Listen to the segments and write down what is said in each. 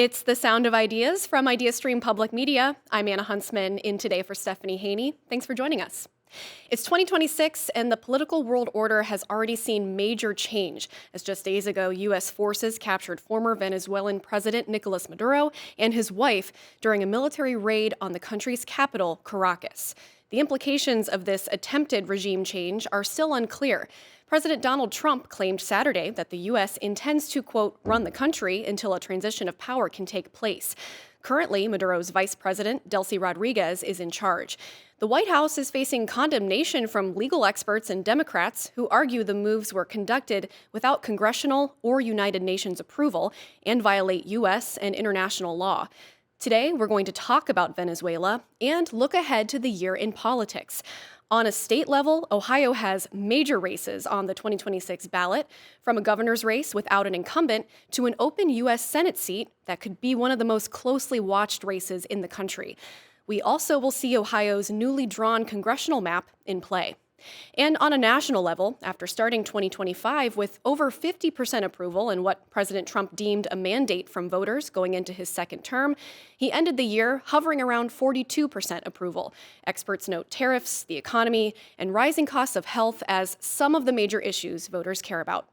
It's the sound of ideas from IdeaStream Public Media. I'm Anna Huntsman, in today for Stephanie Haney. Thanks for joining us. It's 2026, and the political world order has already seen major change, as just days ago, U.S. forces captured former Venezuelan President Nicolas Maduro and his wife during a military raid on the country's capital, Caracas. The implications of this attempted regime change are still unclear. President Donald Trump claimed Saturday that the U.S. intends to, quote, run the country until a transition of power can take place. Currently, Maduro's vice president, Delcy Rodriguez, is in charge. The White House is facing condemnation from legal experts and Democrats who argue the moves were conducted without congressional or United Nations approval and violate U.S. and international law. Today, we're going to talk about Venezuela and look ahead to the year in politics. On a state level, Ohio has major races on the 2026 ballot, from a governor's race without an incumbent to an open U.S. Senate seat that could be one of the most closely watched races in the country. We also will see Ohio's newly drawn congressional map in play. And on a national level, after starting 2025 with over 50% approval in what President Trump deemed a mandate from voters going into his second term, he ended the year hovering around 42% approval. Experts note tariffs, the economy, and rising costs of health as some of the major issues voters care about.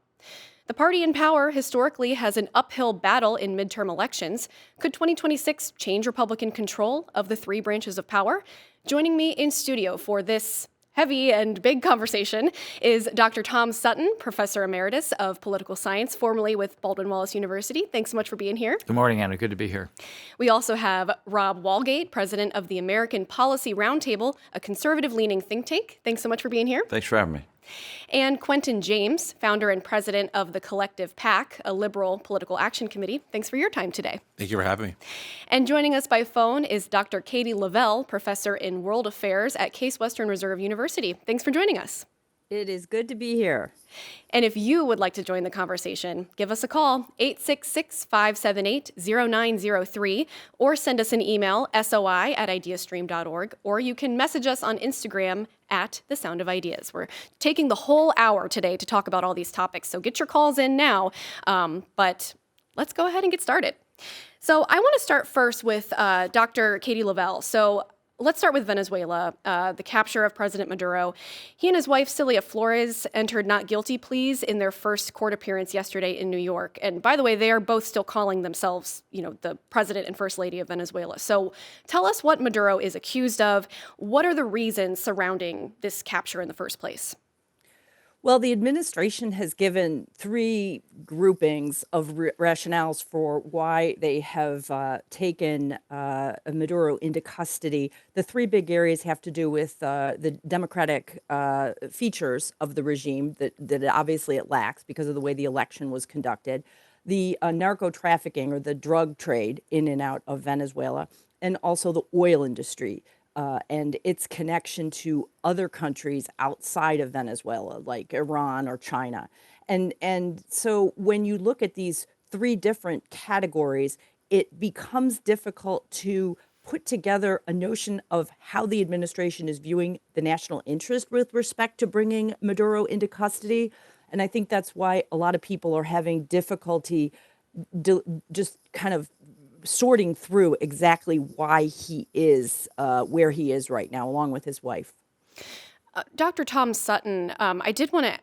The party in power historically has an uphill battle in midterm elections. Could 2026 change Republican control of the three branches of power? Joining me in studio for this heavy and big conversation is Dr. Tom Sutton, Professor Emeritus of Political Science, formerly with Baldwin-Wallace University. Thanks so much for being here. Good morning, Anna. Good to be here. We also have Rob Walgate, President of the American Policy Roundtable, a conservative-leaning think tank. Thanks so much for being here. Thanks for having me. And Quentin James, founder and president of the Collective PAC, a liberal political action committee. Thanks for your time today. Thank you for having me. And joining us by phone is Dr. Katie Lavelle, professor in world affairs at Case Western Reserve University. Thanks for joining us. It is good to be here. And if you would like to join the conversation, give us a call, 866-578-0903, or send us an email, soi@ideastream.org, or you can message us on Instagram at The Sound of Ideas. We're taking the whole hour today to talk about all these topics, so get your calls in now, but let's go ahead and get started. So I want to start first with Dr. Katie Lavelle. So let's start with Venezuela, the capture of President Maduro. He and his wife, Cilia Flores, entered not guilty pleas in their first court appearance yesterday in New York. And by the way, they are both still calling themselves, the president and first lady of Venezuela. So tell us what Maduro is accused of. What are the reasons surrounding this capture in the first place? Well, the administration has given three groupings of rationales for why they have taken Maduro into custody. The three big areas have to do with the democratic features of the regime that obviously it lacks because of the way the election was conducted, the narco trafficking or the drug trade in and out of Venezuela, and also the oil industry. And its connection to other countries outside of Venezuela, like Iran or China. And so when you look at these three different categories, it becomes difficult to put together a notion of how the administration is viewing the national interest with respect to bringing Maduro into custody. And I think that's why a lot of people are having difficulty just kind of sorting through exactly why he is where he is right now, along with his wife. Dr. Tom Sutton, I did want to,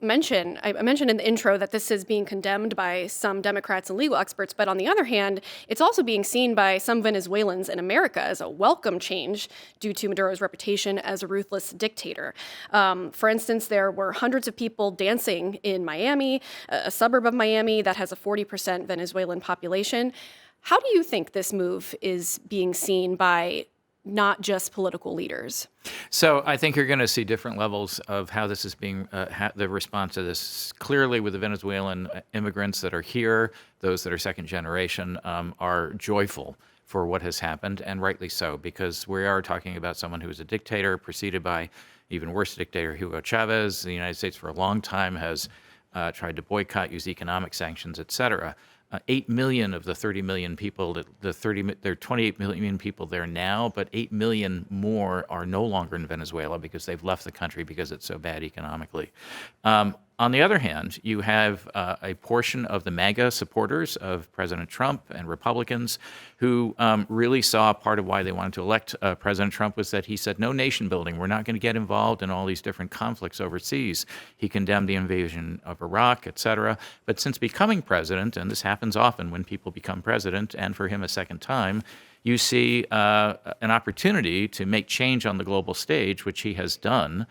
mention, I mentioned in the intro that this is being condemned by some Democrats and legal experts, but on the other hand, it's also being seen by some Venezuelans in America as a welcome change due to Maduro's reputation as a ruthless dictator. For instance, there were hundreds of people dancing in Miami, a suburb of Miami that has a 40% Venezuelan population. How do you think this move is being seen by not just political leaders? So I think you're going to see different levels of how this is being, the response to this. Clearly, with the Venezuelan immigrants that are here, those that are second generation, are joyful for what has happened, and rightly so, because we are talking about someone who is a dictator, preceded by even worse dictator Hugo Chavez. The United States for a long time has tried to boycott, use economic sanctions, et cetera. 8 million of the 30 million people, there are 28 million people there now, but 8 million more are no longer in Venezuela because they've left the country because it's so bad economically. On On the other hand, you have a portion of the MAGA supporters of President Trump and Republicans who really saw part of why they wanted to elect President Trump was that he said, no nation building. We're not going to get involved in all these different conflicts overseas. He condemned the invasion of Iraq, et cetera. But since becoming president, and this happens often when people become president, and for him a second time, you see an opportunity to make change on the global stage, which he has done,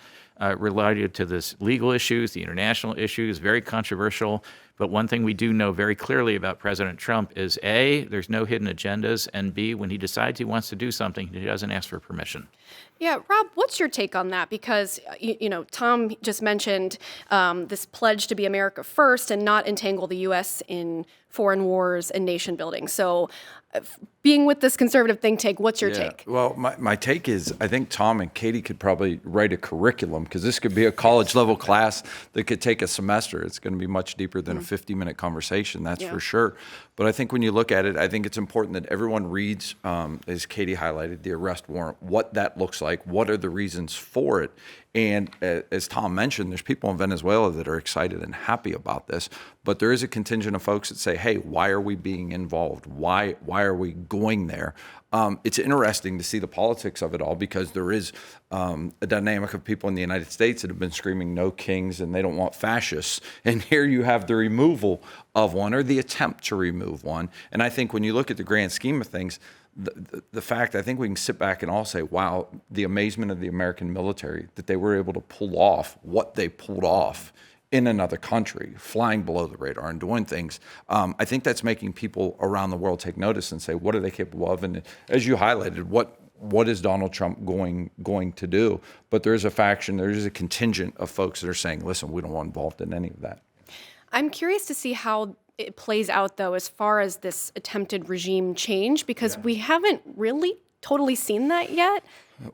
related to this legal issues, the international issues, very controversial. But one thing we do know very clearly about President Trump is A, there's no hidden agendas, and B, when he decides he wants to do something, he doesn't ask for permission. Yeah, Rob, what's your take on that? Because, Tom just mentioned this pledge to be America first and not entangle the U.S. in foreign wars and nation building. So being with this conservative think tank, what's your take? Well, my take is I think Tom and Katie could probably write a curriculum because this could be a college level class that could take a semester. It's going to be much deeper than a 50-minute conversation, that's for sure. But I think when you look at it, I think it's important that everyone reads, as Katie highlighted, the arrest warrant, what that looks like, what are the reasons for it. And as Tom mentioned, there's people in Venezuela that are excited and happy about this, but there is a contingent of folks that say, hey, why are we being involved? Why are we going there? It's interesting to see the politics of it all because there is a dynamic of people in the United States that have been screaming no kings and they don't want fascists. And here you have the removal of one or the attempt to remove one. And I think when you look at the grand scheme of things, the fact, I think we can sit back and all say, wow, the amazement of the American military that they were able to pull off what they pulled off in another country, flying below the radar and doing things. I think that's making people around the world take notice and say, what are they capable of? And as you highlighted, what is Donald Trump going to do? But there is a faction, there is a contingent of folks that are saying, listen, we don't want involved in any of that. I'm curious to see how it plays out, though, as far as this attempted regime change, because we haven't really totally seen that yet,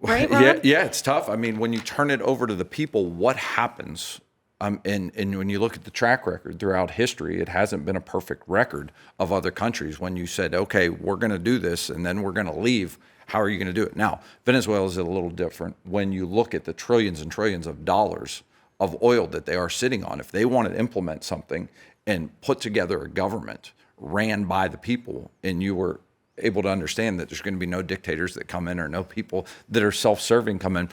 right, Rob? Yeah, it's tough. I mean, when you turn it over to the people, what happens? And when you look at the track record throughout history, it hasn't been a perfect record of other countries. When you said, okay, we're going to do this, and then we're going to leave, how are you going to do it? Now, Venezuela is a little different. When you look at the trillions and trillions of dollars of oil that they are sitting on, if they want to implement something and put together a government ran by the people, and you were able to understand that there's going to be no dictators that come in or no people that are self-serving come in,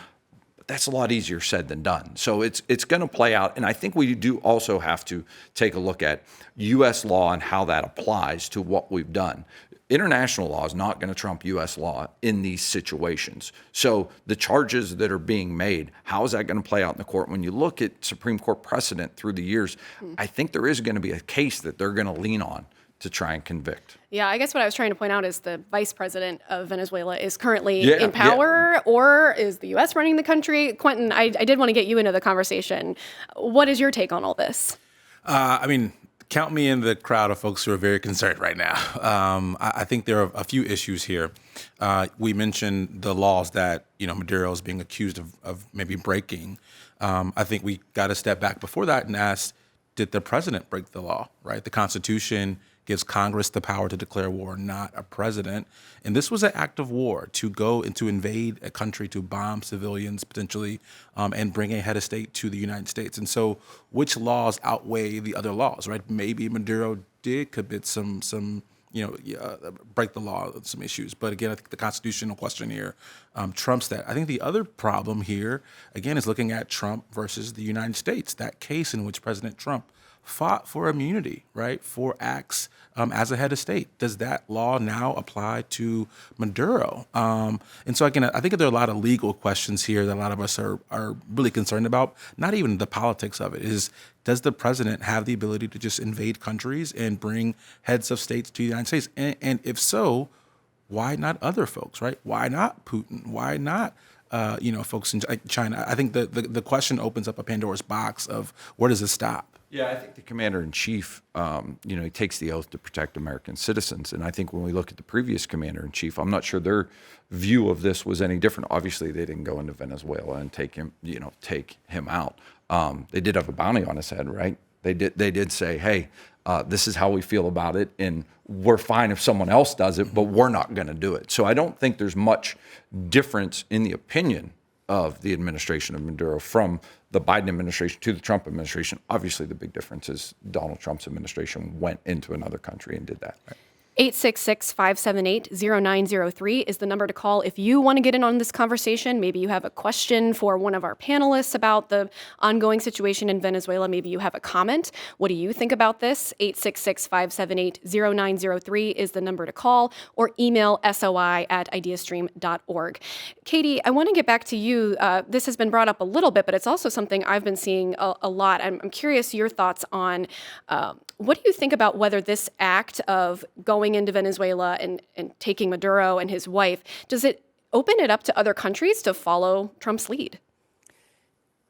but that's a lot easier said than done. So it's going to play out. And I think we do also have to take a look at U.S. law and how that applies to what we've done. International law is not going to trump U.S. law in these situations. So the charges that are being made, how is that going to play out in the court? When you look at Supreme Court precedent through the years, I think there is going to be a case that they're going to lean on to try and convict. Yeah, I guess what I was trying to point out is the vice president of Venezuela is currently in power, or is the U.S. running the country? Quentin, I did want to get you into the conversation. What is your take on all this? I mean, count me in the crowd of folks who are very concerned right now. I think there are a few issues here. We mentioned the laws that Maduro is being accused of maybe breaking. I think we got to step back before that and ask, did the president break the law? Right? The Constitution gives Congress the power to declare war, not a president. And this was an act of war to go and to invade a country, to bomb civilians potentially, and bring a head of state to the United States. And so which laws outweigh the other laws, right? Maybe Maduro did commit some break the law on some issues. But again, I think the constitutional question here trumps that. I think the other problem here, again, is looking at Trump versus the United States, that case in which President Trump fought for immunity, right, for acts as a head of state. Does that law now apply to Maduro? And so, again, I think there are a lot of legal questions here that a lot of us are really concerned about, not even the politics of it. Does the president have the ability to just invade countries and bring heads of states to the United States? And if so, why not other folks, right? Why not Putin? Why not folks in China? I think the question opens up a Pandora's box of where does it stop? Yeah, I think the commander-in-chief, he takes the oath to protect American citizens. And I think when we look at the previous commander-in-chief, I'm not sure their view of this was any different. Obviously, they didn't go into Venezuela and take him out. They did have a bounty on his head, right? They did say, hey, this is how we feel about it, and we're fine if someone else does it, but we're not going to do it. So I don't think there's much difference in the opinion of the administration of Maduro from the Biden administration to the Trump administration. Obviously, the big difference is Donald Trump's administration went into another country and did that. 866-578-0903 is the number to call if you want to get in on this conversation. Maybe you have a question for one of our panelists about the ongoing situation in Venezuela. Maybe you have a comment. What do you think about this? 866-578-0903 is the number to call, or email soi@ideastream.org. Katie, I want to get back to you. This has been brought up a little bit, but it's also something I've been seeing a lot. I'm curious your thoughts on what do you think about whether this act of going into Venezuela and taking Maduro and his wife, does it open it up to other countries to follow Trump's lead?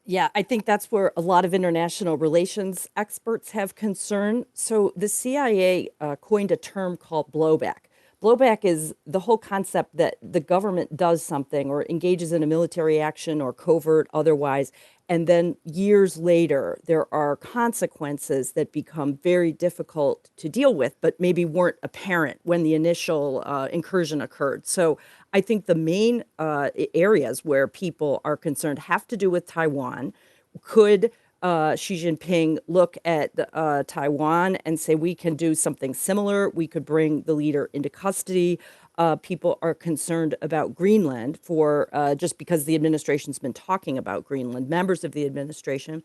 Yeah, I think that's where a lot of international relations experts have concern. So the CIA coined a term called blowback. Blowback is the whole concept that the government does something or engages in a military action or covert otherwise, and then years later, there are consequences that become very difficult to deal with, but maybe weren't apparent when the initial incursion occurred. So I think the main areas where people are concerned have to do with Taiwan. Could Xi Jinping look at Taiwan and say, we can do something similar? We could bring the leader into custody. People are concerned about Greenland for just because the administration's been talking about Greenland, members of the administration.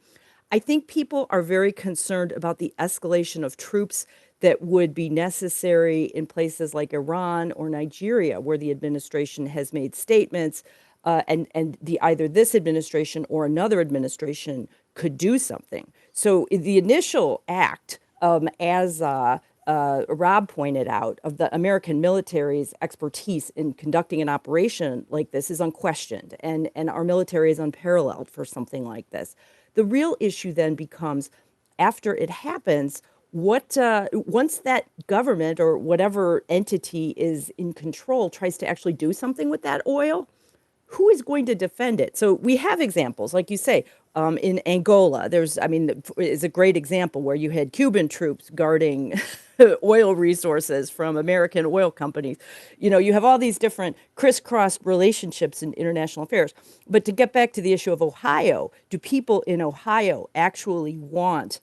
I think people are very concerned about the escalation of troops that would be necessary in places like Iran or Nigeria, where the administration has made statements and either this administration or another administration could do something. So the initial act, as Rob pointed out, of the American military's expertise in conducting an operation like this is unquestioned, and our military is unparalleled for something like this. The real issue then becomes, after it happens, what once that government or whatever entity is in control tries to actually do something with that oil, who is going to defend it? So we have examples, like you say, in Angola. Is a great example where you had Cuban troops guarding oil resources from American oil companies. You have all these different crisscrossed relationships in international affairs. But to get back to the issue of Ohio, do people in Ohio actually want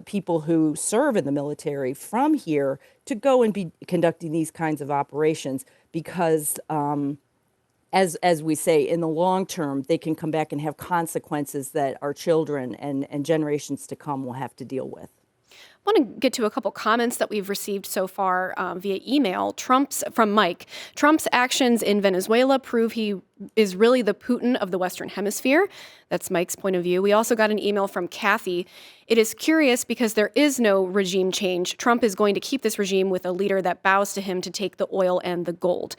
people who serve in the military from here to go and be conducting these kinds of operations? Because as we say, in the long term, they can come back and have consequences that our children and generations to come will have to deal with. I want to get to a couple comments that we've received so far via email. From Mike. Trump's actions in Venezuela prove he is really the Putin of the Western Hemisphere. That's Mike's point of view. We also got an email from Kathy. It is curious because there is no regime change. Trump is going to keep this regime with a leader that bows to him to take the oil and the gold.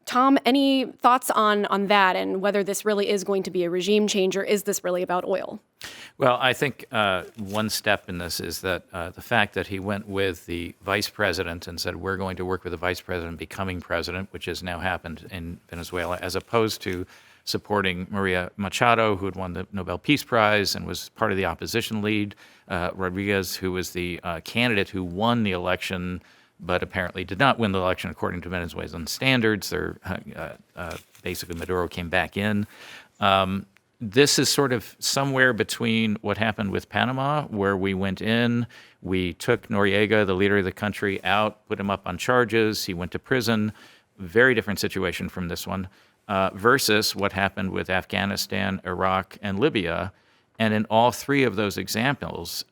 Tom, any thoughts on that and whether this really is going to be a regime change, or is this really about oil? Well, I think one step in this is that the fact that he went with the vice president and said, we're going to work with the vice president becoming president, which has now happened in Venezuela, as opposed to supporting Maria Machado, who had won the Nobel Peace Prize and was part of the opposition lead, Rodriguez, who was the candidate who won the election but apparently did not win the election according to Venezuelan standards. Basically, Maduro came back in. This is sort of somewhere between what happened with Panama, where we went in, we took Noriega, the leader of the country, out, put him up on charges, he went to prison. Very different situation from this one, versus what happened with Afghanistan, Iraq, and Libya. And in all three of those examples,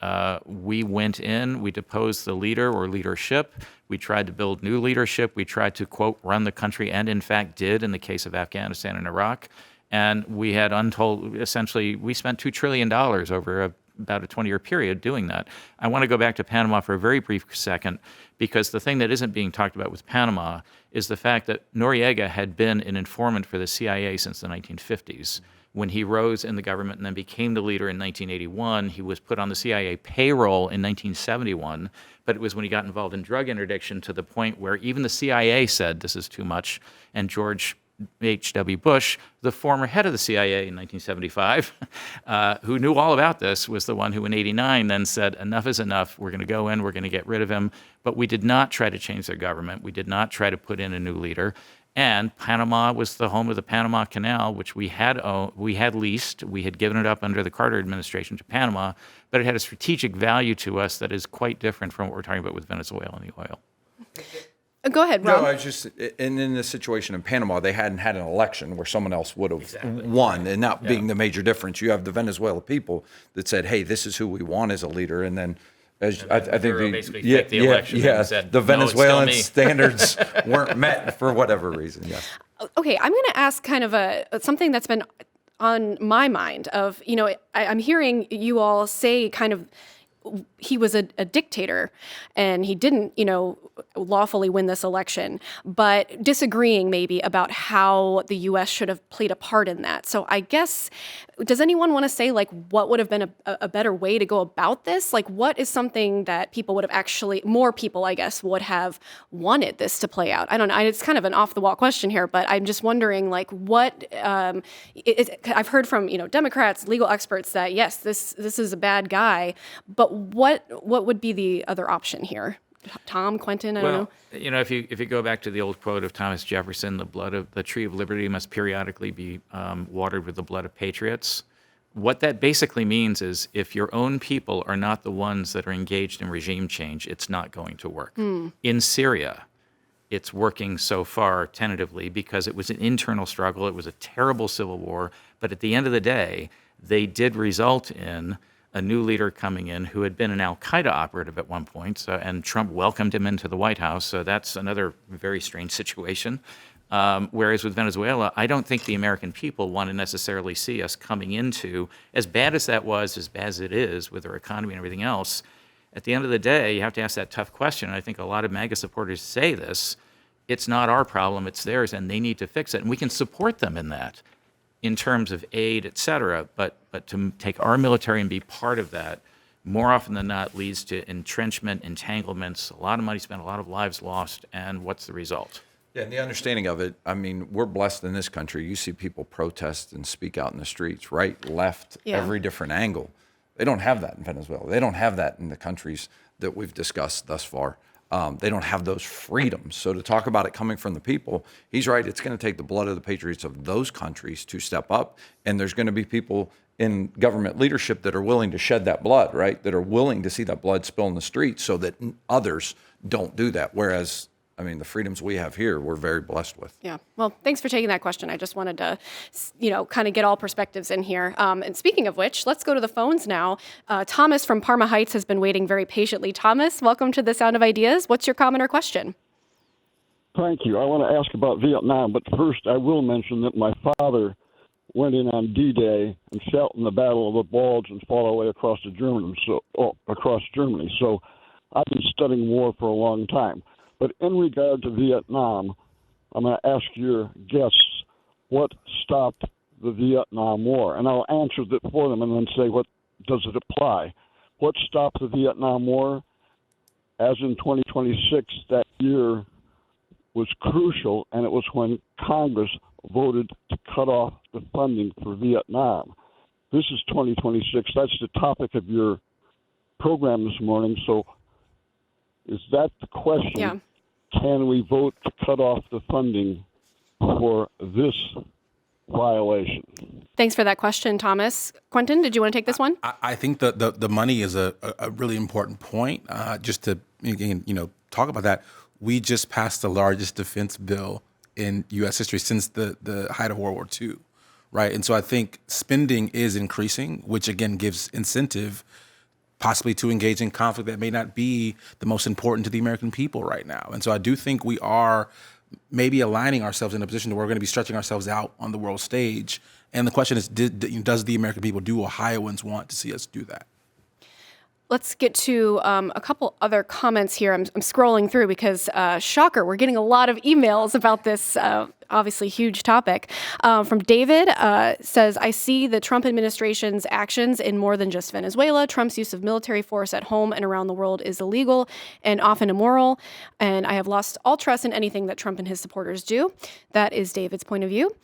we went in, we deposed the leader or leadership, we tried to build new leadership, we tried to, quote, run the country, and in fact did in the case of Afghanistan and Iraq. And we had essentially, we spent $2 trillion over about a 20-year period doing that. I want to go back to Panama for a very brief second, because the thing that isn't being talked about with Panama is the fact that Noriega had been an informant for the CIA since the 1950s. When he rose in the government and then became the leader in 1981, he was put on the CIA payroll in 1971, but it was when he got involved in drug interdiction to the point where even the CIA said this is too much, and George H.W. Bush, the former head of the CIA in 1975, who knew all about this, was the one who in 89 then said, enough is enough. We're going to go in. We're going to get rid of him. But we did not try to change their government. We did not try to put in a new leader. And Panama was the home of the Panama Canal, which we had leased. We had given it up under the Carter administration to Panama, but it had a strategic value to us that is quite different from what we're talking about with Venezuela and the oil. Go ahead, Ron. No, I was just, and in the situation in Panama, they hadn't had an election where someone else would have won, and that being the major difference. You have the Venezuela people that said, "Hey, this is who we want as a leader," and then, as I think, basically picked the election and said, the "No, it's still Venezuelan me." standards weren't met for whatever reason. Yes. Okay, I'm going to ask kind of something that's been on my mind. Of I'm hearing you all say kind of he was a dictator and he didn't, lawfully win this election, but disagreeing maybe about how the U.S. should have played a part in that. So I guess, does anyone want to say what would have been a better way to go about this? What is something that people would have more people, I guess, would have wanted this to play out? I don't know. It's kind of an off the wall question here, but I'm just wondering what, I've heard from, Democrats, legal experts that yes, this is a bad guy, but what would be the other option here? Tom, Quentin, I don't know. If you go back to the old quote of Thomas Jefferson, the tree of liberty must periodically be watered with the blood of patriots. What that basically means is if your own people are not the ones that are engaged in regime change, it's not going to work. In Syria, it's working so far tentatively because it was an internal struggle. It was a terrible civil war. But at the end of the day, they did result in a new leader coming in who had been an al-Qaeda operative at one point, and Trump welcomed him into the White House. So that's another very strange situation. Whereas with Venezuela, I don't think the American people want to necessarily see us coming into, as bad as that was, as bad as it is with our economy and everything else. At the end of the day, you have to ask that tough question. And I think a lot of MAGA supporters say this. It's not our problem, it's theirs, and they need to fix it. And we can support them in that, in terms of aid, et cetera, but to take our military and be part of that, more often than not, leads to entrenchment, entanglements, a lot of money spent, a lot of lives lost, and what's the result? Yeah, and the understanding of it, I mean, we're blessed in this country. You see people protest and speak out in the streets, right, left, every different angle. They don't have that in Venezuela. They don't have that in the countries that we've discussed thus far. They don't have those freedoms. So to talk about it coming from the people, he's right. It's going to take the blood of the patriots of those countries to step up. And there's going to be people in government leadership that are willing to shed that blood, right? That are willing to see that blood spill in the streets so that others don't do that. Whereas, I mean, the freedoms we have here, we're very blessed with. Yeah. Well, thanks for taking that question. I just wanted to, kind of get all perspectives in here. And speaking of which, let's go to the phones now. Thomas from Parma Heights has been waiting very patiently. Thomas, welcome to The Sound of Ideas. What's your comment or question? Thank you. I want to ask about Vietnam, but first I will mention that my father went in on D-Day and fought in the Battle of the Bulge and fought all the way across Germany. So I've been studying war for a long time. But in regard to Vietnam, I'm going to ask your guests what stopped the Vietnam War. And I'll answer that for them and then say, what does it apply? What stopped the Vietnam War? As in 2026, that year was crucial, and it was when Congress voted to cut off the funding for Vietnam. This is 2026. That's the topic of your program this morning. So is that the question? Yeah. Can we vote to cut off the funding for this violation? Thanks for that question, Thomas. Quentin, did you want to take this one? I think the money is a really important point. Just to talk about that, we just passed the largest defense bill in U.S. history since the height of World War II, right? And so I think spending is increasing, which again gives incentive possibly to engage in conflict that may not be the most important to the American people right now. And so I do think we are maybe aligning ourselves in a position where we're going to be stretching ourselves out on the world stage. And the question is, does the American people, do Ohioans want to see us do that? Let's get to a couple other comments here. I'm scrolling through because, shocker, we're getting a lot of emails about this obviously huge topic. From David, says, I see the Trump administration's actions in more than just Venezuela. Trump's use of military force at home and around the world is illegal and often immoral, and I have lost all trust in anything that Trump and his supporters do. That is David's point of view.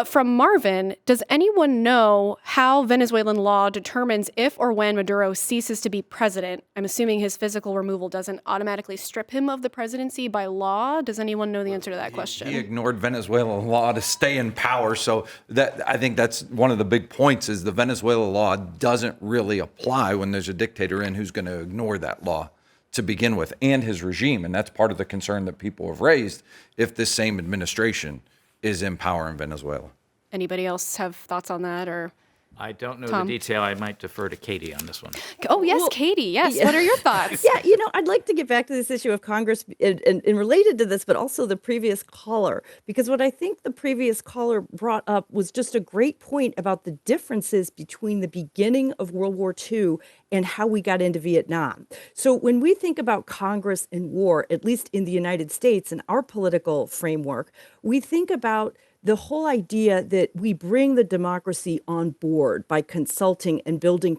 From Marvin, does anyone know how Venezuelan law determines if or when Maduro ceases to be president? I'm assuming his physical removal doesn't automatically strip him of the presidency by law. Does anyone know the answer to that question? He ignored Venezuelan law to stay in power. So that, I think that's one of the big points, is the Venezuela law doesn't really apply when there's a dictator in who's going to ignore that law to begin with, and his regime. And that's part of the concern that people have raised if this same administration is in power in Venezuela. Anybody else have thoughts on that? Or I don't know Tom? the detail. I might defer to Katie on this one. oh yes, Katie. Yes. What are your thoughts? Yeah, I'd like to get back to this issue of Congress and related to this, but also the previous caller, because what I think the previous caller brought up was just a great point about the differences between the beginning of World War II and how we got into Vietnam. So when we think about Congress and war, at least in the United States and our political framework, we think about the whole idea that we bring the democracy on board by consulting and building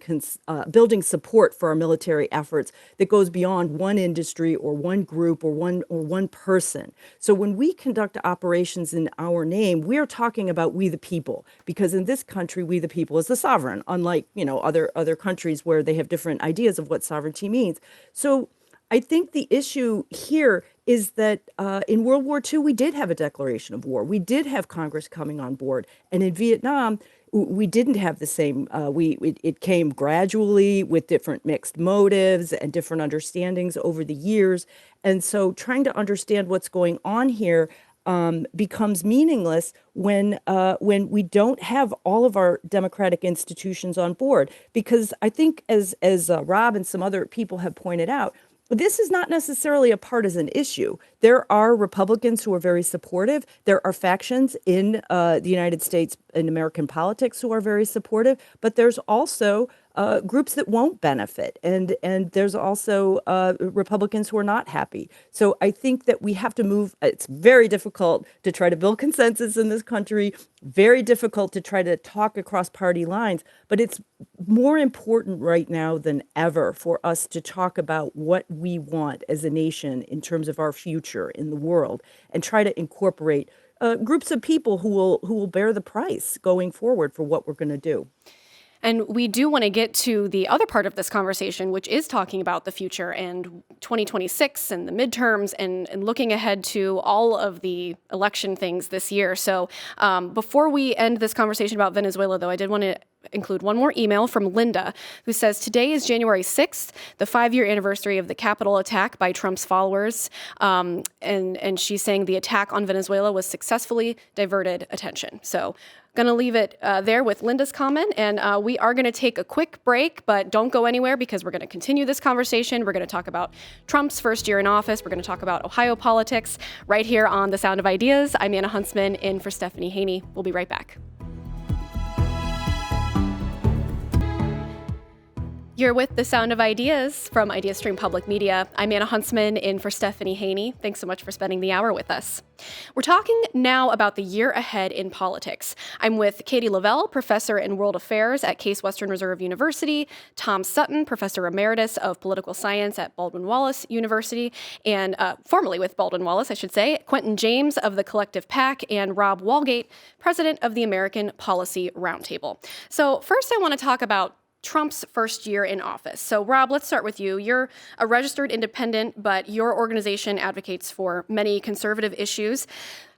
support for our military efforts that goes beyond one industry or one group or one person. So when we conduct operations in our name, we are talking about we the people, because in this country, we the people is the sovereign, unlike other countries where they have different ideas of what sovereignty means. So I think the issue here is that in World War II, we did have a declaration of war. We did have Congress coming on board. And in Vietnam, we didn't have the same. It came gradually with different mixed motives and different understandings over the years. And so trying to understand what's going on here becomes meaningless when we don't have all of our democratic institutions on board. Because I think, as Rob and some other people have pointed out, this is not necessarily a partisan issue. There are Republicans who are very supportive. There are factions in the United States and American politics who are very supportive, but there's also groups that won't benefit. And there's also Republicans who are not happy. So I think that we have to move. It's very difficult to try to build consensus in this country, very difficult to try to talk across party lines. But it's more important right now than ever for us to talk about what we want as a nation in terms of our future in the world, and try to incorporate groups of people who will bear the price going forward for what we're going to do. And we do want to get to the other part of this conversation, which is talking about the future and 2026 and the midterms and looking ahead to all of the election things this year. So before we end this conversation about Venezuela, though, I did want to include one more email from Linda, who says, today is January 6th, the 5-year anniversary of the Capitol attack by Trump's followers. And she's saying the attack on Venezuela was successfully diverted attention. So going to leave it there with Linda's comment. And we are going to take a quick break, but don't go anywhere, because we're going to continue this conversation. We're going to talk about Trump's first year in office. We're going to talk about Ohio politics right here on The Sound of Ideas. I'm Anna Huntsman, in for Stephanie Haney. We'll be right back. You're with The Sound of Ideas from IdeaStream Public Media. I'm Anna Huntsman, in for Stephanie Haney. Thanks so much for spending the hour with us. We're talking now about the year ahead in politics. I'm with Katie Lavelle, professor in world affairs at Case Western Reserve University, Tom Sutton, professor emeritus of political science at Baldwin-Wallace University, and formerly with Baldwin-Wallace, I should say, Quentin James of the Collective PAC, and Rob Walgate, president of the American Policy Roundtable. So first, I want to talk about Trump's first year in office. So, Rob, let's start with you. You're a registered independent, but your organization advocates for many conservative issues.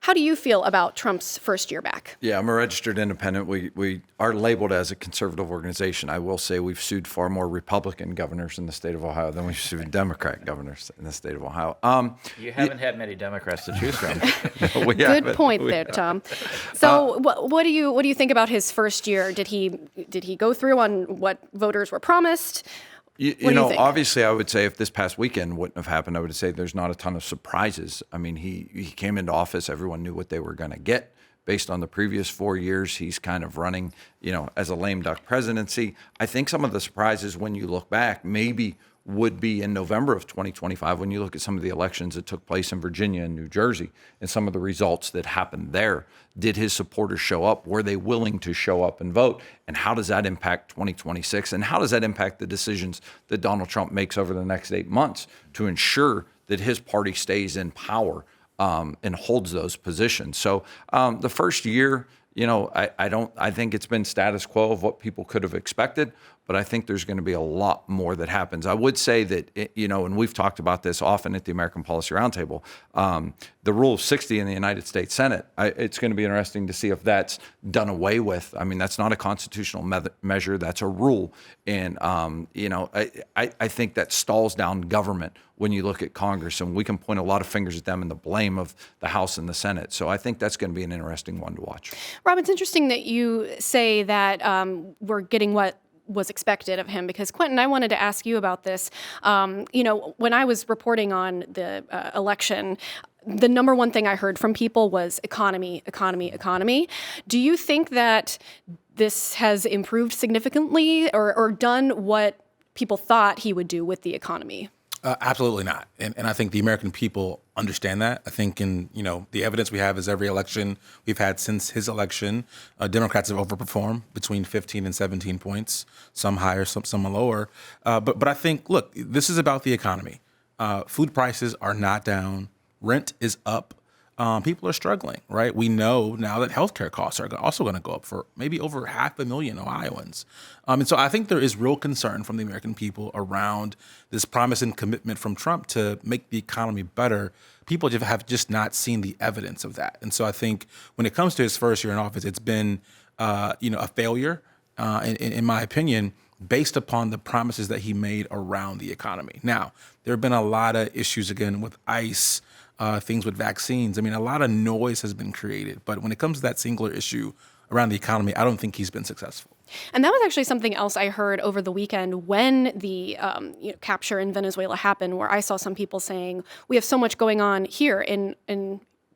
How do you feel about Trump's first year back? Yeah, I'm a registered independent. We are labeled as a conservative organization. I will say we've sued far more Republican governors in the state of Ohio than we've sued Democrat governors in the state of Ohio. You haven't had many Democrats to choose from. Good point there, Tom. So, what do you think about his first year? Did he go through on what voters were promised? You know, obviously, I would say if this past weekend wouldn't have happened, I would say there's not a ton of surprises. I mean, he came into office, everyone knew what they were going to get. Based on the previous 4 years, he's kind of running, as a lame duck presidency. I think some of the surprises when you look back maybe would be in November of 2025 when you look at some of the elections that took place in Virginia and New Jersey and some of the results that happened there. Did his supporters show up? Were they willing to show up and vote? And how does that impact 2026? And how does that impact the decisions that Donald Trump makes over the next 8 months to ensure that his party stays in power and holds those positions? So the first year, I think it's been status quo of what people could have expected, but I think there's going to be a lot more that happens. I would say that, and we've talked about this often at the American Policy Roundtable, the Rule of 60 in the United States Senate, it's going to be interesting to see if that's done away with. I mean, that's not a constitutional measure, that's a rule. And, I think that stalls down government when you look at Congress, and we can point a lot of fingers at them and the blame of the House and the Senate. So I think that's going to be an interesting one to watch. Rob, it's interesting that you say that we're getting what was expected of him, because Quentin, I wanted to ask you about this. When I was reporting on the election, the number one thing I heard from people was economy, economy, economy. Do you think that this has improved significantly or done what people thought he would do with the economy? Absolutely not. And I think the American people understand that. I think the evidence we have is every election we've had since his election, Democrats have overperformed between 15 and 17 points, some higher, some lower. But I think, look, this is about the economy. Food prices are not down. Rent is up. People are struggling, right? We know now that healthcare costs are also going to go up for maybe over 500,000 Ohioans. And so I think there is real concern from the American people around this promise and commitment from Trump to make the economy better. People have just not seen the evidence of that. And so I think when it comes to his first year in office, it's been, a failure, in my opinion, based upon the promises that he made around the economy. Now, there have been a lot of issues, again, with ICE, things with vaccines. I mean, a lot of noise has been created. But when it comes to that singular issue around the economy, I don't think he's been successful. And that was actually something else I heard over the weekend when the capture in Venezuela happened, where I saw some people saying, we have so much going on here in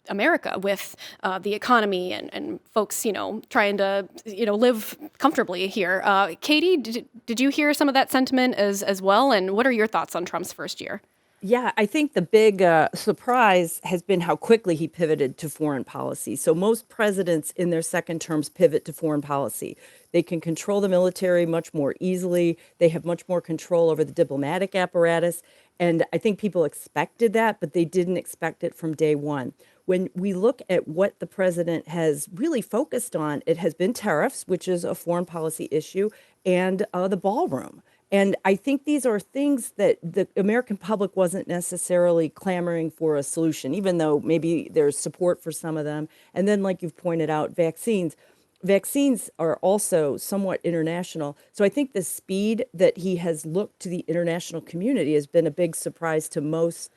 America with the economy and folks, trying to, live comfortably here. Katie, did you hear some of that sentiment as well? And what are your thoughts on Trump's first year? Yeah, I think the big surprise has been how quickly he pivoted to foreign policy. So most presidents in their second terms pivot to foreign policy. They can control the military much more easily. They have much more control over the diplomatic apparatus. And I think people expected that, but they didn't expect it from day one. When we look at what the president has really focused on, it has been tariffs, which is a foreign policy issue, and the ballroom. And I think these are things that the American public wasn't necessarily clamoring for a solution, even though maybe there's support for some of them. And then, like you've pointed out, vaccines. Vaccines are also somewhat international. So I think the speed that he has looked to the international community has been a big surprise to most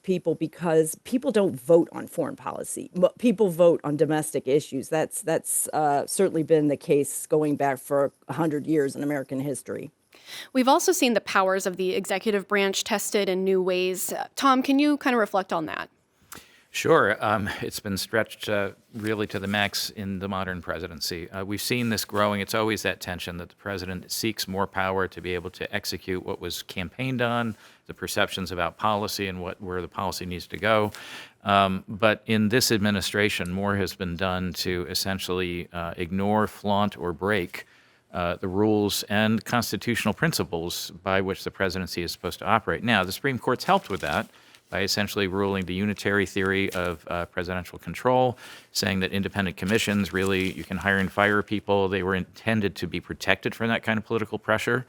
people, because people don't vote on foreign policy. People vote on domestic issues. That's certainly been the case going back for 100 years in American history. We've also seen the powers of the executive branch tested in new ways. Tom, can you kind of reflect on that? Sure. It's been stretched really to the max in the modern presidency. We've seen this growing. It's always that tension that the president seeks more power to be able to execute what was campaigned on, the perceptions about policy and where the policy needs to go. But in this administration, more has been done to essentially ignore, flaunt, or break the rules and constitutional principles by which the presidency is supposed to operate. Now, the Supreme Court's helped with that by essentially ruling the unitary theory of presidential control, saying that independent commissions, really, you can hire and fire people. They were intended to be protected from that kind of political pressure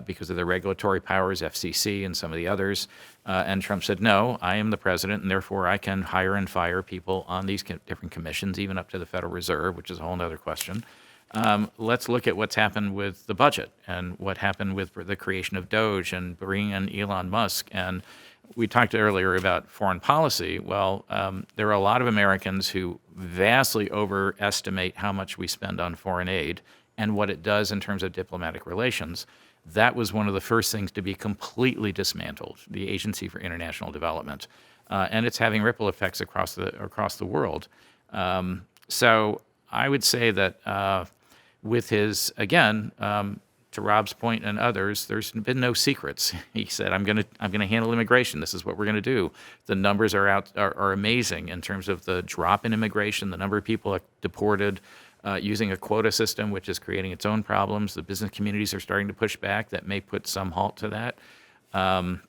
because of their regulatory powers, FCC and some of the others. And Trump said, no, I am the president, and therefore I can hire and fire people on these different commissions, even up to the Federal Reserve, which is a whole other question. Let's look at what's happened with the budget and what happened with the creation of DOGE and bringing in Elon Musk. And we talked earlier about foreign policy. Well, there are a lot of Americans who vastly overestimate how much we spend on foreign aid and what it does in terms of diplomatic relations. That was one of the first things to be completely dismantled, the Agency for International Development. And it's having ripple effects across the world. So I would say that with his, again, to Rob's point and others, there's been no secrets. He said, "I'm going to handle immigration. This is what we're going to do." The numbers are amazing in terms of the drop in immigration, the number of people deported. Using a quota system, which is creating its own problems. The business communities are starting to push back. That may put some halt to that. And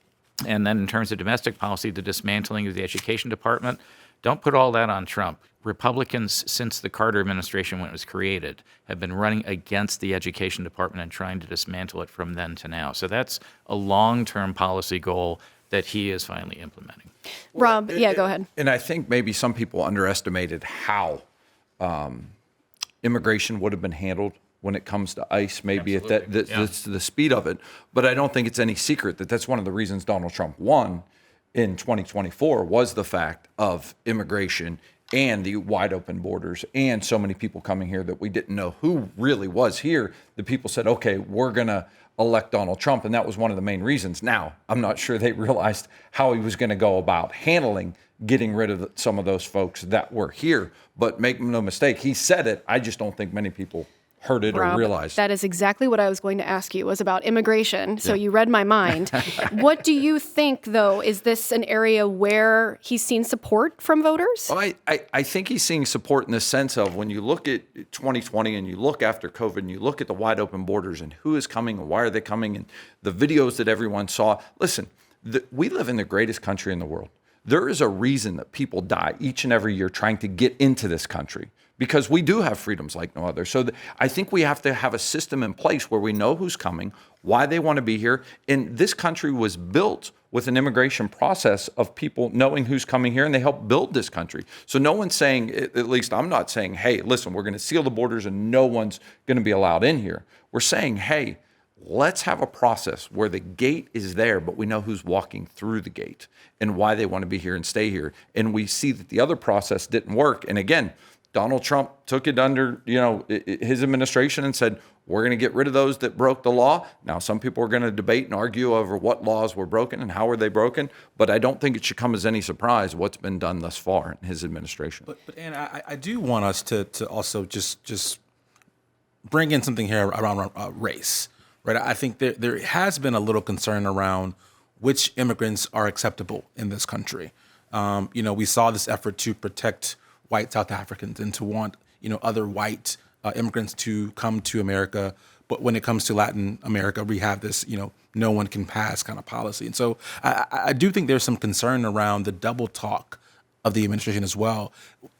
then in terms of domestic policy, the dismantling of the education department, don't put all that on Trump. Republicans, since the Carter administration, when it was created, have been running against the education department and trying to dismantle it from then to now. So that's a long-term policy goal that he is finally implementing. Rob, yeah, go ahead. And I think maybe some people underestimated how immigration would have been handled when it comes to ICE, maybe at the speed of it. But I don't think it's any secret that that's one of the reasons Donald Trump won in 2024 was the fact of immigration and the wide open borders and so many people coming here that we didn't know who really was here. The people said, okay, we're going to elect Donald Trump. And that was one of the main reasons. Now, I'm not sure they realized how he was going to go about handling getting rid of some of those folks that were here. But make no mistake, he said it. I just don't think many people heard it Rob, or realized. that is exactly what I was going to ask you, was about immigration. So you read my mind. What do you think, though? Is this an area where he's seen support from voters? Well, I think he's seeing support in the sense of when you look at 2020 and you look after COVID and you look at the wide open borders and who is coming and why are they coming and the videos that everyone saw. Listen, we live in the greatest country in the world. There is a reason that people die each and every year trying to get into this country because we do have freedoms like no other. So I think we have to have a system in place where we know who's coming, why they want to be here. And this country was built with an immigration process of people knowing who's coming here, and they helped build this country. So no one's saying, at least I'm not saying, hey, listen, we're going to seal the borders and no one's going to be allowed in here. We're saying, hey, let's have a process where the gate is there, but we know who's walking through the gate and why they want to be here and stay here. And we see that the other process didn't work. And again, Donald Trump took it under, his administration and said, we're going to get rid of those that broke the law. Now, some people are going to debate and argue over what laws were broken and how were they broken. But I don't think it should come as any surprise what's been done thus far in his administration. But Ann, I do want us to also just bring in something here around race. Right, I think there has been a little concern around which immigrants are acceptable in this country. We saw this effort to protect white South Africans and to want other white immigrants to come to America. But when it comes to Latin America, we have this no one can pass kind of policy. And so I do think there's some concern around the double talk of the administration as well.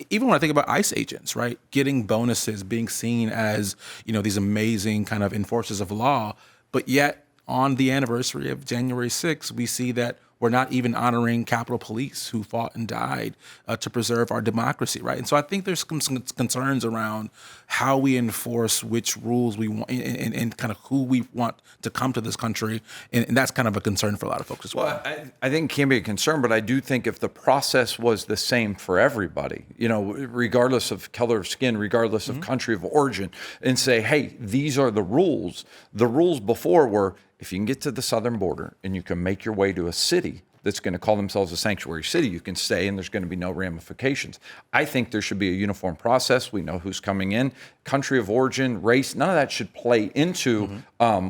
Even when I think about ICE agents, right, getting bonuses, being seen as, these amazing kind of enforcers of law, but yet on the anniversary of January 6th, we see that we're not even honoring Capitol Police who fought and died to preserve our democracy, right? And so I think there's some concerns around how we enforce which rules we want and kind of who we want to come to this country. And that's kind of a concern for a lot of folks as well. I think it can be a concern, but I do think if the process was the same for everybody, regardless of color of skin, regardless of country of origin, and say, hey, these are the rules. The rules before were, if you can get to the southern border and you can make your way to a city that's going to call themselves a sanctuary city, you can stay and there's going to be no ramifications. I think there should be a uniform process. We know who's coming in, country of origin, race, none of that should play into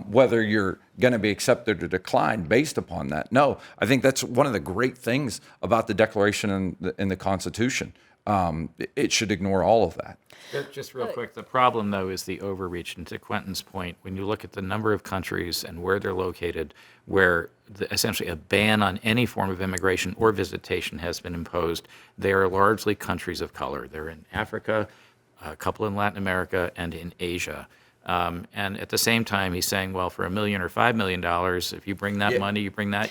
whether you're going to be accepted or declined based upon that. No, I think that's one of the great things about the Declaration and the Constitution. It should ignore all of that. Just real quick, the problem, though, is the overreach. And to Quentin's point, when you look at the number of countries and where they're located, where essentially a ban on any form of immigration or visitation has been imposed, they are largely countries of color. They're in Africa, a couple in Latin America, and in Asia. And at the same time, he's saying, well, for $1 million or $5 million, if you bring that money, you bring that,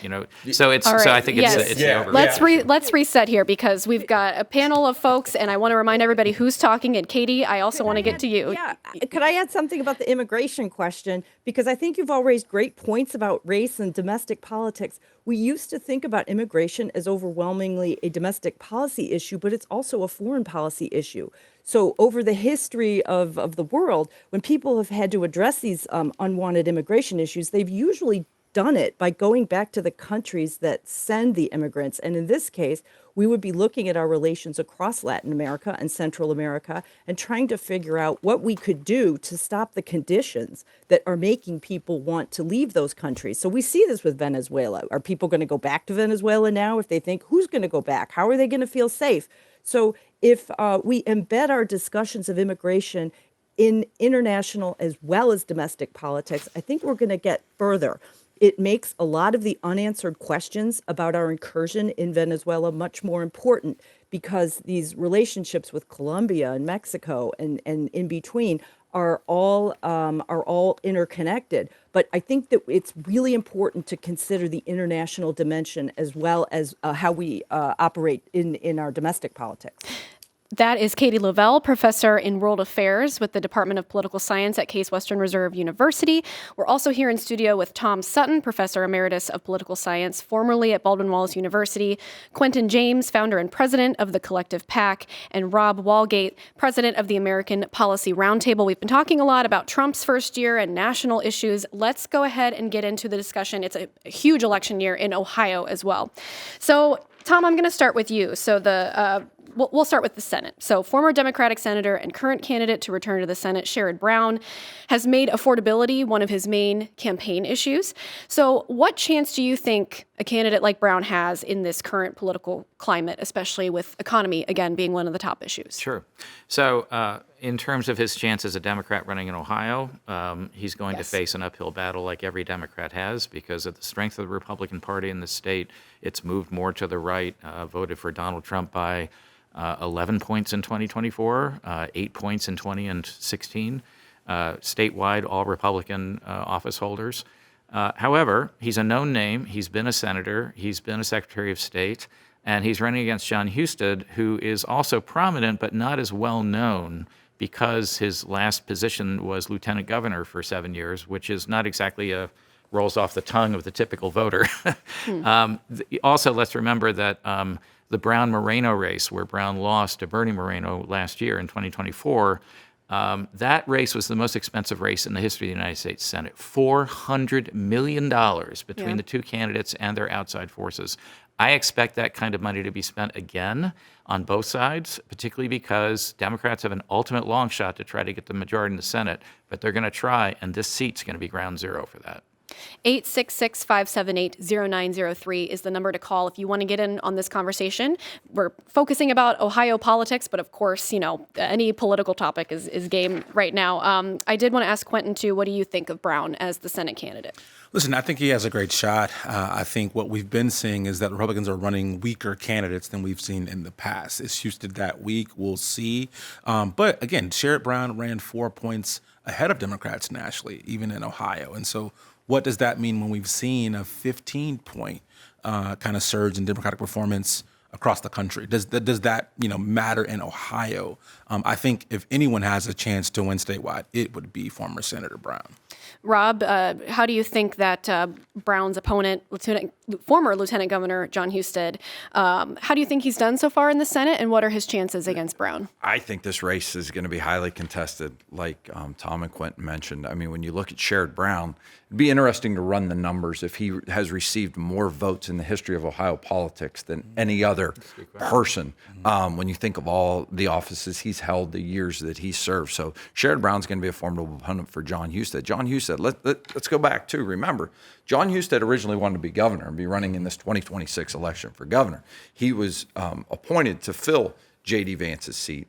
So it's. All right, so I think yes. it's the overreach. Let's reset here because we've got a panel of folks, and I want to remind everybody who's talking. And Katie, I also want to get to you. Yeah. Could I add something about the immigration question? Because I think you've all raised great points about race and domestic politics. We used to think about immigration as overwhelmingly a domestic policy issue, but it's also a foreign policy issue. So over the history of the world, when people have had to address these unwanted immigration issues, they've usually done it by going back to the countries that send the immigrants. And in this case, we would be looking at our relations across Latin America and Central America and trying to figure out what we could do to stop the conditions that are making people want to leave those countries. So we see this with Venezuela. Are people going to go back to Venezuela now if they think, who's going to go back? How are they going to feel safe? So if we embed our discussions of immigration in international as well as domestic politics, I think we're going to get further. It makes a lot of the unanswered questions about our incursion in Venezuela much more important, because these relationships with Colombia and Mexico and in between are all interconnected. But I think that it's really important to consider the international dimension as well as how we operate in our domestic politics. That is Katie Lovell, professor in world affairs with the Department of Political Science at Case Western Reserve University. We're also here in studio with Tom Sutton, professor emeritus of political science, formerly at Baldwin Wallace University, Quentin James, founder and president of the Collective PAC, and Rob Walgate, president of the American Policy Roundtable. We've been talking a lot about Trump's first year and national issues. Let's go ahead and get into the discussion. It's a huge election year in Ohio as well. So, Tom, I'm going to start with you. So we'll start with the Senate. So former Democratic senator and current candidate to return to the Senate, Sherrod Brown, has made affordability one of his main campaign issues. So what chance do you think a candidate like Brown has in this current political climate, especially with economy, again, being one of the top issues? Sure. So in terms of his chance as a Democrat running in Ohio, he's going to face an uphill battle like every Democrat has because of the strength of the Republican Party in the state. It's moved more to the right, voted for Donald Trump by 11 points in 2024, 8 points in 2016. Statewide, all Republican office holders. However, he's a known name. He's been a senator. He's been a secretary of state. And he's running against Jon Husted, who is also prominent but not as well known because his last position was lieutenant governor for 7 years, which is not exactly rolls off the tongue of the typical voter. Also, let's remember that the Brown-Moreno race, where Brown lost to Bernie Moreno last year in 2024, that race was the most expensive race in the history of the United States Senate. $400 million between the two candidates and their outside forces. I expect that kind of money to be spent again on both sides, particularly because Democrats have an ultimate long shot to try to get the majority in the Senate, but they're going to try, and this seat's going to be ground zero for that. 866-578-0903 is the number to call if you want to get in on this conversation. We're focusing about Ohio politics, but of course, any political topic is game right now. I did want to ask Quentin, too, what do you think of Brown as the Senate candidate? Listen, I think he has a great shot. I think what we've been seeing is that Republicans are running weaker candidates than we've seen in the past. Is Husted that weak? We'll see. But again, Sherrod Brown ran 4 points ahead of Democrats nationally, even in Ohio. And so what does that mean when we've seen a 15-point kind of surge in Democratic performance across the country? Does that matter in Ohio? I think if anyone has a chance to win statewide, it would be former Senator Brown. Rob, how do you think that Brown's opponent, former Lieutenant Governor Jon Husted, how do you think he's done so far in the Senate, and what are his chances against Brown? I think this race is going to be highly contested, like Tom and Quentin mentioned. I mean, when you look at Sherrod Brown, it'd be interesting to run the numbers if he has received more votes in the history of Ohio politics than any other person. When you think of all the offices he's held, the years that he served. So Sherrod Brown's going to be a formidable opponent for Jon Husted. Jon Husted, let's go back too. Remember, Jon Husted originally wanted to be governor and be running in this 2026 election for governor. He was appointed to fill J.D. Vance's seat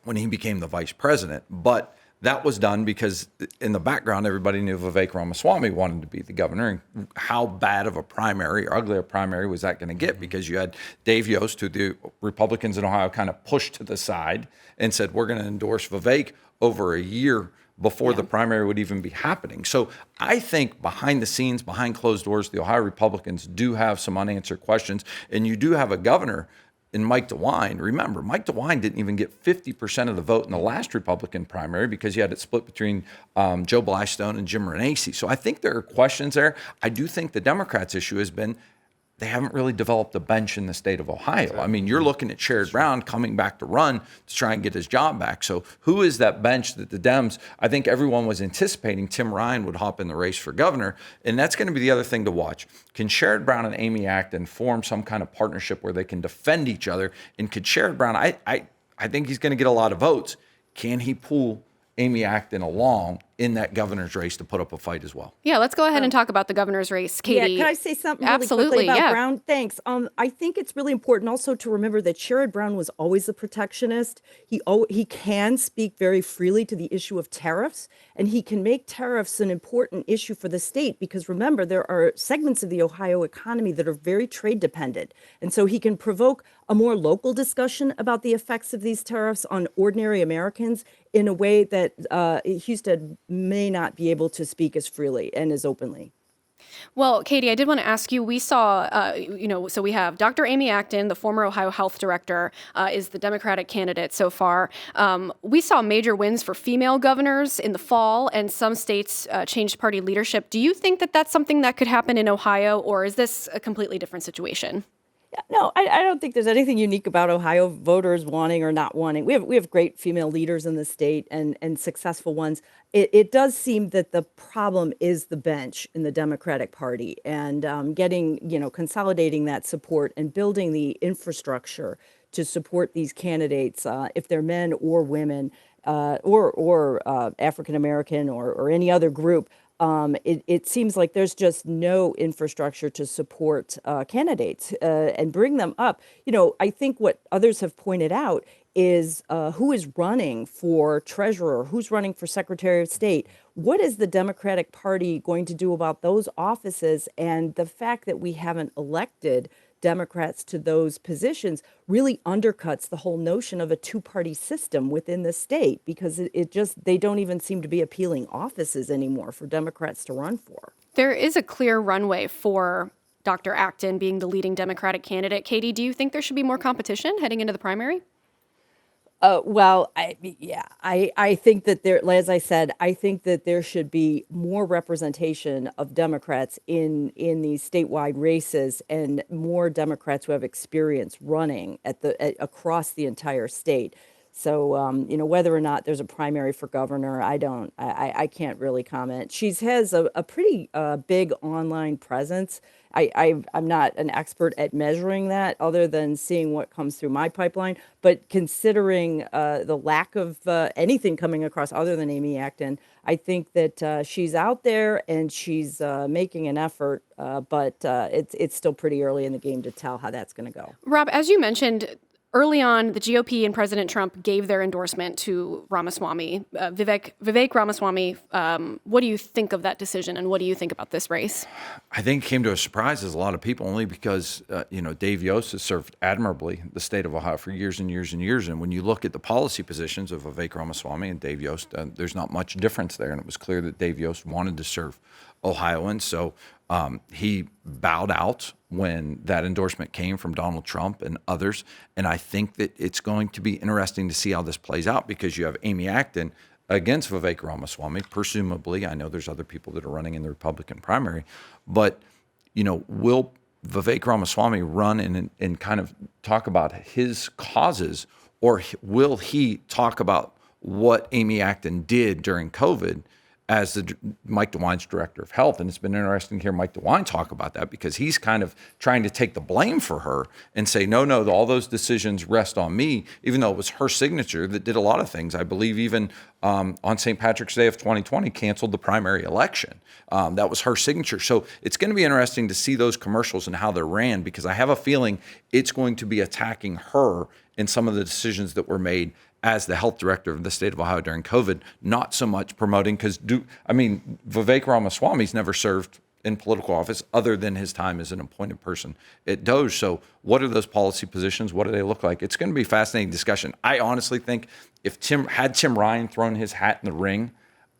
when he became the vice president, but that was done because in the background, everybody knew Vivek Ramaswamy wanted to be the governor, and how bad of a primary or ugly a primary was that going to get? Because you had Dave Yost, who the Republicans in Ohio kind of pushed to the side and said, we're going to endorse Vivek over a year before the primary would even be happening. So I think behind the scenes, behind closed doors, the Ohio Republicans do have some unanswered questions, and you do have a governor in Mike DeWine. Remember, Mike DeWine didn't even get 50% of the vote in the last Republican primary because you had it split between Joe Blystone and Jim Renacci. So I think there are questions there. I do think the Democrats' issue has been they haven't really developed a bench in the state of Ohio. I mean, you're looking at Sherrod Brown coming back to run to try and get his job back. So who is that bench that the Dems, I think everyone was anticipating Tim Ryan would hop in the race for governor. And that's going to be the other thing to watch. Can Sherrod Brown and Amy Acton form some kind of partnership where they can defend each other? And could Sherrod Brown, I think he's going to get a lot of votes. Can he pull Amy Acton along in that governor's race to put up a fight as well? Yeah, let's go ahead and talk about the governor's race, Katie. Yeah, can I say something really Absolutely, quickly about yeah. Brown? Thanks. I think it's really important also to remember that Sherrod Brown was always a protectionist. He can speak very freely to the issue of tariffs, and he can make tariffs an important issue for the state because remember, there are segments of the Ohio economy that are very trade dependent. And so he can provoke a more local discussion about the effects of these tariffs on ordinary Americans in a way that Husted may not be able to speak as freely and as openly. Well, Katie, I did want to ask you, we saw, so we have Dr. Amy Acton, the former Ohio health director, is the Democratic candidate so far. We saw major wins for female governors in the fall, and some states changed party leadership. Do you think that that's something that could happen in Ohio, or is this a completely different situation? No, I don't think there's anything unique about Ohio voters wanting or not wanting. We have great female leaders in the state and successful ones. It does seem that the problem is the bench in the Democratic Party and consolidating that support and building the infrastructure to support these candidates, if they're men or women or African American or any other group. It seems like there's just no infrastructure to support candidates and bring them up. I think what others have pointed out is who is running for treasurer, who's running for secretary of state. What is the Democratic Party going to do about those offices? And the fact that we haven't elected Democrats to those positions really undercuts the whole notion of a two-party system within the state because they don't even seem to be appealing offices anymore for Democrats to run for. There is a clear runway for Dr. Acton being the leading Democratic candidate. Katie, do you think there should be more competition heading into the primary? I think that as I said, I think that there should be more representation of Democrats in these statewide races and more Democrats who have experience running across the entire state. So, whether or not there's a primary for governor, I can't really comment. She has a pretty big online presence. I'm not an expert at measuring that other than seeing what comes through my pipeline. But considering the lack of anything coming across other than Amy Acton, I think that she's out there and she's making an effort, but it's still pretty early in the game to tell how that's going to go. Rob, as you mentioned, early on, the GOP and President Trump gave their endorsement to Ramaswamy, Vivek Ramaswamy. What do you think of that decision, and what do you think about this race? I think it came to a surprise as a lot of people, only because, Dave Yost has served admirably the state of Ohio for years and years and years. And when you look at the policy positions of Vivek Ramaswamy and Dave Yost, there's not much difference there. And it was clear that Dave Yost wanted to serve Ohioans. So he bowed out when that endorsement came from Donald Trump and others. And I think that it's going to be interesting to see how this plays out because you have Amy Acton against Vivek Ramaswamy. Presumably, I know there's other people that are running in the Republican primary, but, will Vivek Ramaswamy run and kind of talk about his causes, or will he talk about what Amy Acton did during COVID as Mike DeWine's director of health? And it's been interesting to hear Mike DeWine talk about that because he's kind of trying to take the blame for her and say, no, all those decisions rest on me, even though it was her signature that did a lot of things. I believe even on St. Patrick's Day of 2020, canceled the primary election. That was her signature. So it's going to be interesting to see those commercials and how they're ran because I have a feeling it's going to be attacking her in some of the decisions that were made as the health director of the state of Ohio during COVID, not so much promoting, Vivek Ramaswamy's never served in political office other than his time as an appointed person at DOJ. So what are those policy positions? What do they look like? It's going to be a fascinating discussion. I honestly think if Tim Ryan thrown his hat in the ring,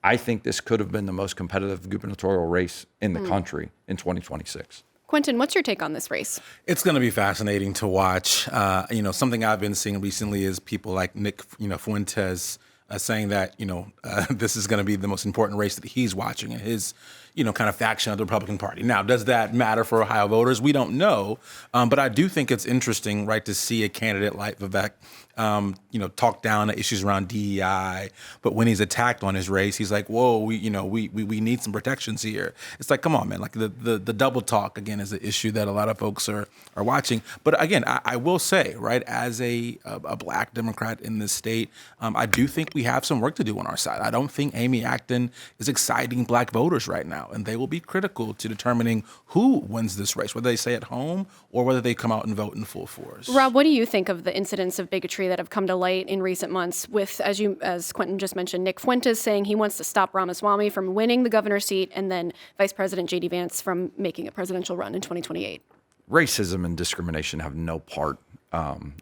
I think this could have been the most competitive gubernatorial race in the country in 2026. Quentin, what's your take on this race? It's going to be fascinating to watch. Something I've been seeing recently is people like Nick, Fuentes saying that, this is going to be the most important race that he's watching in his kind of faction of the Republican Party. Now, does that matter for Ohio voters? We don't know. But I do think it's interesting, right, to see a candidate like Vivek, talk down the issues around DEI. But when he's attacked on his race, he's like, whoa, we need some protections here. It's like, come on, man. Like the double talk, again, is an issue that a lot of folks are watching. But again, I will say, right, as a black Democrat in this state, I do think we have some work to do on our side. I don't think Amy Acton is exciting black voters right now, and they will be critical to determining who wins this race, whether they stay at home or whether they come out and vote in full force. Rob, what do you think of the incidents of bigotry that have come to light in recent months with, as Quentin just mentioned, Nick Fuentes saying he wants to stop Ramaswamy from winning the governor's seat, and then Vice President J.D. Vance from making a presidential run in 2028? Racism and discrimination have no part.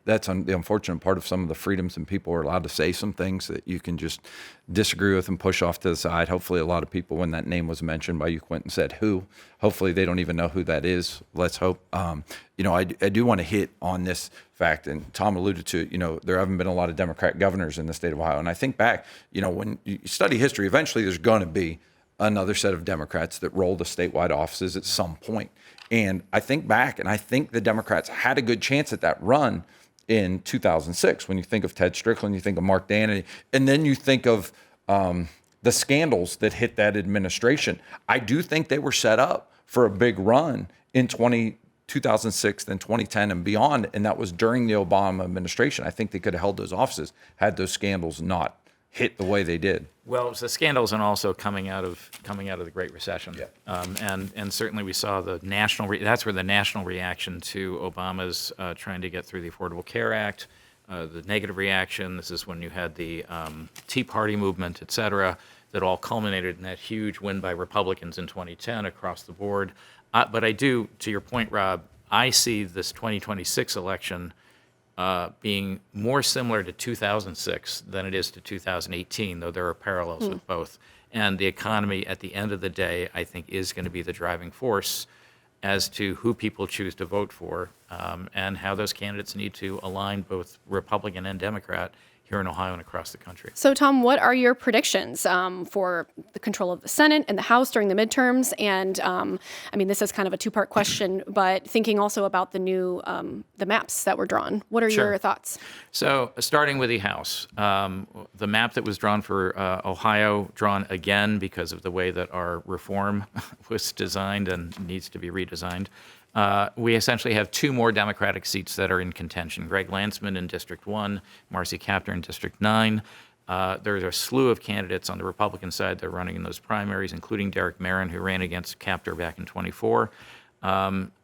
That's the unfortunate part of some of the freedoms, and people are allowed to say some things that you can just disagree with and push off to the side. Hopefully a lot of people, when that name was mentioned by you, Quentin, said who. Hopefully they don't even know who that is. Let's hope. I do want to hit on this fact, and Tom alluded to it, there haven't been a lot of Democrat governors in the state of Ohio. And I think back, when you study history, eventually there's going to be another set of Democrats that roll the statewide offices at some point. And I think back, and I think the Democrats had a good chance at that run in 2006. When you think of Ted Strickland, you think of Mark Danny, and then you think of the scandals that hit that administration. I do think they were set up for a big run in 2006, then 2010 and beyond, and that was during the Obama administration. I think they could have held those offices had those scandals not hit the way they did. Well, it's the scandals and also coming out of the Great Recession. Yeah. And certainly we saw the national, that's where the national reaction to Obama's trying to get through the Affordable Care Act, the negative reaction. This is when you had the Tea Party movement, et cetera, that all culminated in that huge win by Republicans in 2010 across the board. But I do, to your point, Rob, I see this 2026 election being more similar to 2006 than it is to 2018, though there are parallels with both. And the economy, at the end of the day, I think is going to be the driving force as to who people choose to vote for, and how those candidates need to align both Republican and Democrat here in Ohio and across the country. So, Tom, what are your predictions for the control of the Senate and the House during the midterms? And this is kind of a two-part question, but thinking also about the new the maps that were drawn. What are your thoughts? So, starting with the House, the map that was drawn for Ohio, drawn again because of the way that our reform was designed and needs to be redesigned. We essentially have two more Democratic seats that are in contention. Greg Landsman in District 1, Marcy Kaptur in District 9. There's a slew of candidates on the Republican side that are running in those primaries, including Derek Marin, who ran against Kaptur back in 24.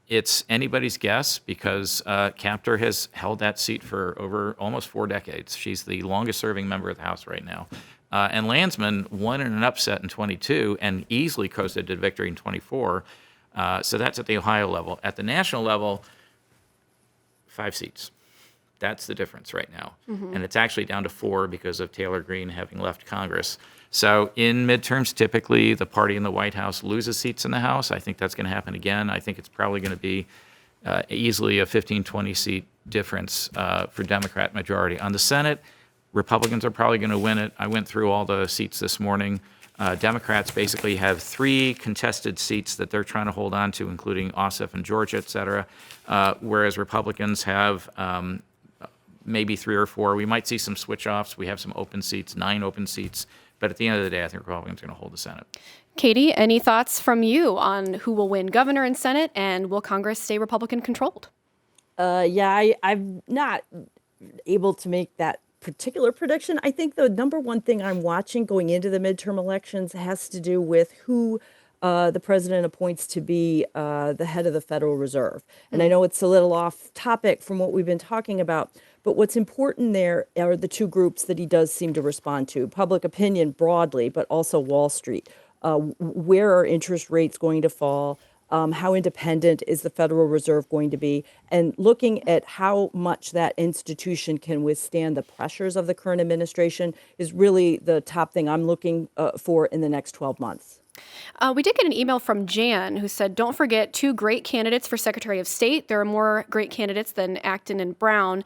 It's anybody's guess because Kaptur has held that seat for over almost 4 decades. She's the longest-serving member of the House right now. And Landsman won in an upset in 22 and easily coasted to victory in 24. So that's at the Ohio level. At the national level, 5 seats. That's the difference right now. Mm-hmm. And it's actually down to 4 because of Taylor Greene having left Congress. So in midterms, typically the party in the White House loses seats in the House. I think that's going to happen again. I think it's probably going to be easily a 15, 20 seat difference for Democrat majority. On the Senate, Republicans are probably going to win it. I went through all the seats this morning. Democrats basically have 3 contested seats that they're trying to hold on to, including Ossoff and Georgia, et cetera, whereas Republicans have maybe 3 or 4. We might see some switch-offs. We have some open seats, 9 open seats. But at the end of the day, I think Republicans are going to hold the Senate. Katie, any thoughts from you on who will win governor and Senate, and will Congress stay Republican-controlled? I'm not able to make that particular prediction. I think the number one thing I'm watching going into the midterm elections has to do with who the president appoints to be the head of the Federal Reserve. And I know it's a little off topic from what we've been talking about, but what's important there are the 2 groups that he does seem to respond to: public opinion broadly, but also Wall Street. Where are interest rates going to fall? How independent is the Federal Reserve going to be? And looking at how much that institution can withstand the pressures of the current administration is really the top thing I'm looking for in the next 12 months. We did get an email from Jan who said, don't forget 2 great candidates for Secretary of State. There are more great candidates than Acton and Brown.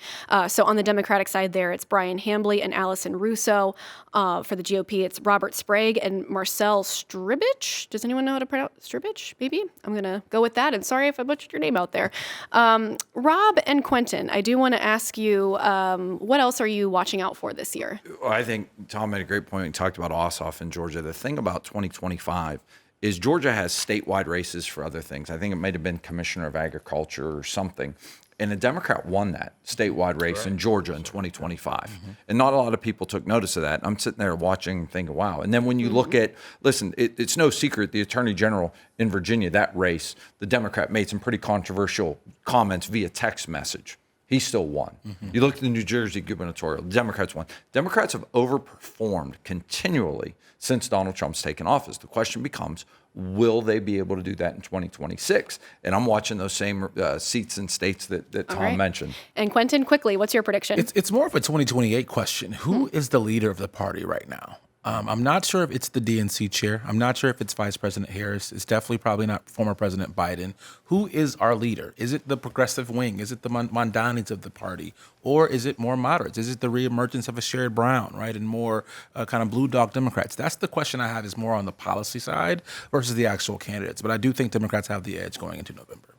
So on the Democratic side there, it's Brian Hambly and Allison Russo. For the GOP, it's Robert Sprague and Marcel Stribich. Does anyone know how to pronounce Stribich? Maybe? I'm going to go with that. And sorry if I butchered your name out there. Rob and Quentin, I do want to ask you, what else are you watching out for this year? Well, I think Tom made a great point. He talked about Ossoff in Georgia. The thing about 2025 is Georgia has statewide races for other things. I think it might have been Commissioner of Agriculture or something. And a Democrat won that statewide race in Georgia in 2025. And not a lot of people took notice of that. I'm sitting there watching thinking, wow. And then when you look at, listen, it's no secret, the Attorney General in Virginia, that race, the Democrat made some pretty controversial comments via text message. He still won. You look at the New Jersey gubernatorial, the Democrats won. Democrats have overperformed continually since Donald Trump's taken office. The question becomes, will they be able to do that in 2026? And I'm watching those same seats and states that Tom mentioned. And Quentin, quickly, what's your prediction? It's more of a 2028 question. Who is the leader of the party right now? I'm not sure if it's the DNC chair. I'm not sure if it's Vice President Harris. It's definitely probably not former President Biden. Who is our leader? Is it the progressive wing? Is it the Mondanis of the party? Or is it more moderates? Is it the reemergence of a Sherrod Brown, right, and more kind of blue dog Democrats? That's the question I have, is more on the policy side versus the actual candidates. But I do think Democrats have the edge going into November.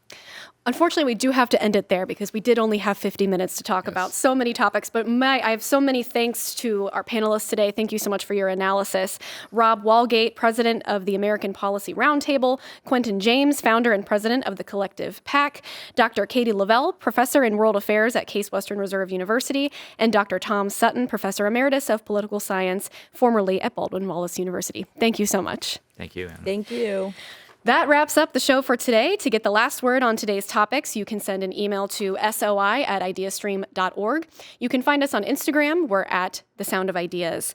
Unfortunately, we do have to end it there because we did only have 50 minutes to talk about so many topics. But I have so many thanks to our panelists today. Thank you so much for your analysis. Rob Walgate, president of the American Policy Roundtable. Quentin James, founder and president of the Collective PAC. Dr. Katie Lavelle, professor in world affairs at Case Western Reserve University. And Dr. Tom Sutton, professor emeritus of political science, formerly at Baldwin Wallace University. Thank you so much. Thank you, Anna. Thank you. That wraps up the show for today. To get the last word on today's topics, you can send an email to soi@ideastream.org. You can find us on Instagram. We're at The Sound of Ideas.